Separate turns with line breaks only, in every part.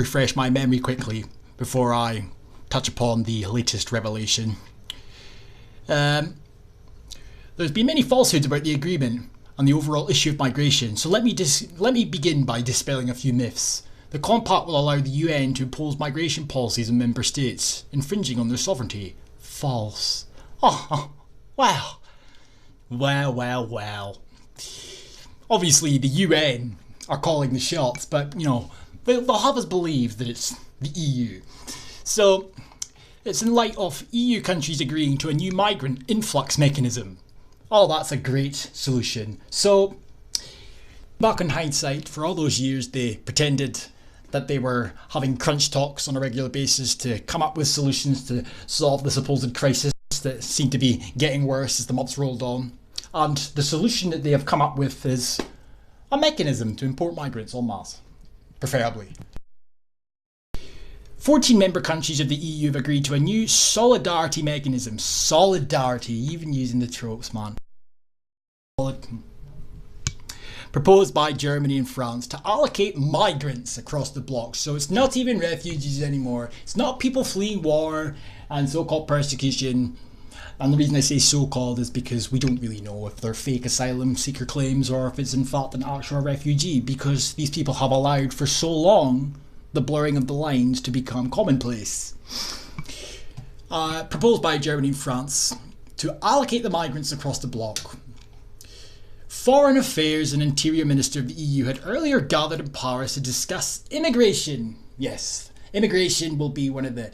refresh my memory quickly before I touch upon the latest revelation. There's been many falsehoods about the agreement and the overall issue of migration, so let me begin by dispelling a few myths. The compact will allow the UN to impose migration policies on member states, infringing on their sovereignty. False. Oh, wow. Well. Obviously, the UN are calling the shots, but, they'll have us believe that it's the EU. So, it's in light of EU countries agreeing to a new migrant influx mechanism. Oh, that's a great solution. So, back in hindsight, for all those years they pretended that they were having crunch talks on a regular basis to come up with solutions to solve the supposed crisis that seemed to be getting worse as the months rolled on. And the solution that they have come up with is a mechanism to import migrants en masse, preferably. 14 member countries of the EU have agreed to a new solidarity mechanism. Solidarity, even using the tropes, man. Proposed by Germany and France to allocate migrants across the bloc. So it's not even refugees anymore. It's not people fleeing war and so-called persecution. And the reason I say so-called is because we don't really know if they're fake asylum seeker claims or if it's in fact an actual refugee, because these people have allowed for so long the blurring of the lines to become commonplace. Proposed by Germany and France to allocate the migrants across the bloc. Foreign Affairs and Interior Minister of the EU had earlier gathered in Paris to discuss immigration. Yes, immigration will be one of the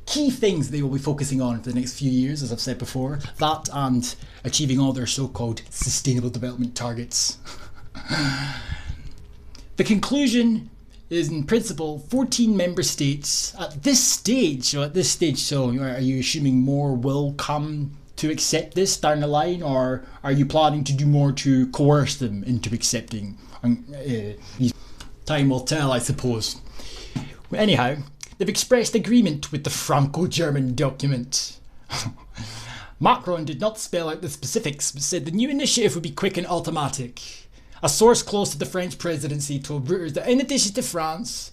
key things they will be focusing on for the next few years, as I've said before. That and achieving all their so-called sustainable development targets. The conclusion is, in principle, 14 member states at this stage. So are you assuming more will come to accept this down the line, or are you planning to do more to coerce them into accepting? Time will tell, I suppose. Anyhow, they've expressed agreement with the Franco-German document. Macron did not spell out the specifics, but said the new initiative would be quick and automatic. A source close to the French presidency told Reuters that in addition to France,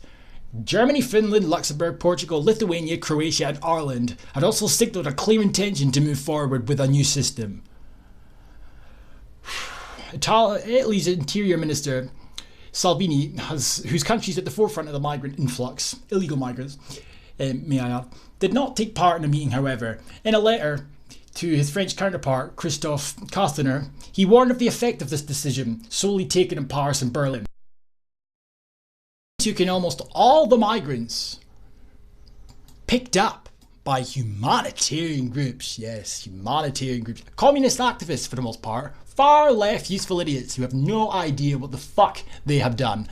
Germany, Finland, Luxembourg, Portugal, Lithuania, Croatia and Ireland had also signalled a clear intention to move forward with a new system. Italy's Interior Minister Salvini, whose country is at the forefront of the migrant influx, illegal migrants, may I add, did not take part in the meeting, however. In a letter to his French counterpart, Christophe Castaner, he warned of the effect of this decision, solely taken in Paris and Berlin. Took in almost all the migrants picked up by humanitarian groups. Yes, humanitarian groups. Communist activists, for the most part. Far left useful idiots who have no idea what the fuck they have done.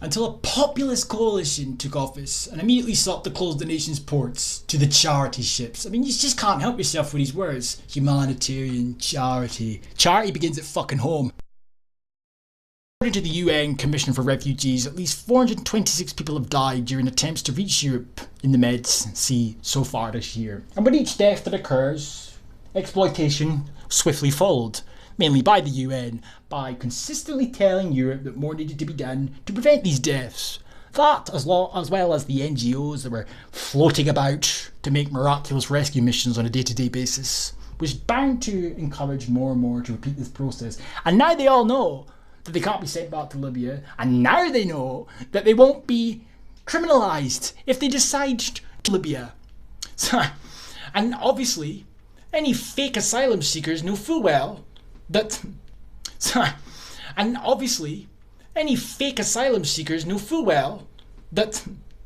Until a populist coalition took office and immediately sought to close the nation's ports to the charity ships. I mean, you just can't help yourself with these words. Humanitarian, charity. Charity begins at fucking home. According to the UN Commission for Refugees, at least 426 people have died during attempts to reach Europe in the Med Sea so far this year. And with each death that occurs, exploitation swiftly followed, mainly by the UN, by consistently telling Europe that more needed to be done to prevent these deaths. That, as well as the NGOs that were floating about to make miraculous rescue missions on a day-to-day basis, was bound to encourage more and more to repeat this process. And now they all know that they can't be sent back to Libya, and now they know that they won't be criminalised if they decide to Libya. And obviously, any fake asylum seekers know full well that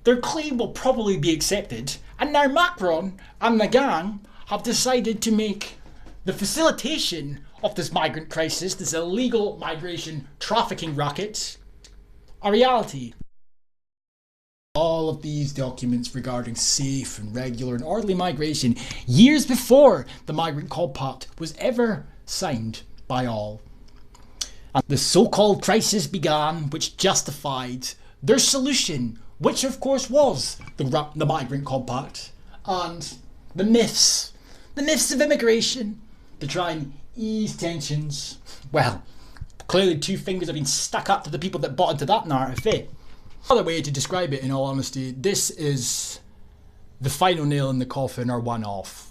their claim will probably be accepted, and now Macron and the gang have decided to make the facilitation of this migrant crisis, this illegal migration trafficking racket, a reality. All of these documents regarding safe and regular and orderly migration years before the Migrant Compact was ever signed by all. And the so-called crisis began, which justified their solution, which of course was the Migrant Compact, and the myths of immigration to try and ease tensions. Well, clearly two fingers have been stuck up to the people that bought into that narrative, eh? Another way to describe it, in all honesty, this is the final nail in the coffin or one-off.